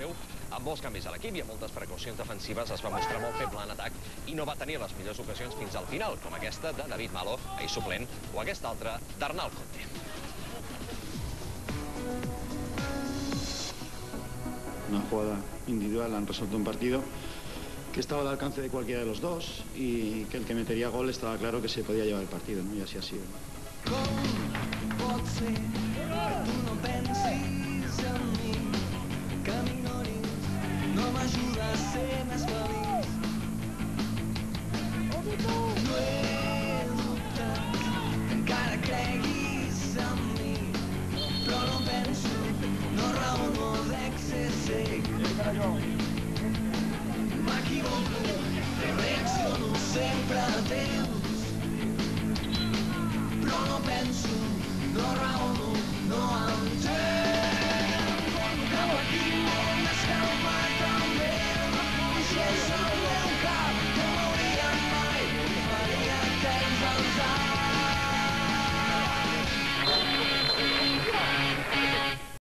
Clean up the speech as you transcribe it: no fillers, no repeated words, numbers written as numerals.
Andreu, amb molts canvis a l'equip i amb moltes precaucions defensives, es va mostrar molt feble en atac i no va tenir les millors ocasions fins al final, com aquesta de David Malo, ahir suplent, o aquesta altra d'Arnal Conte. Una jugada individual han resuelto un partido que estaba al alcance de cualquiera de los dos y que el que metería gol estaba claro que se podía llevar el partido, ¿no? Y así ha sido. M'equivoco, reacciono sempre a temps.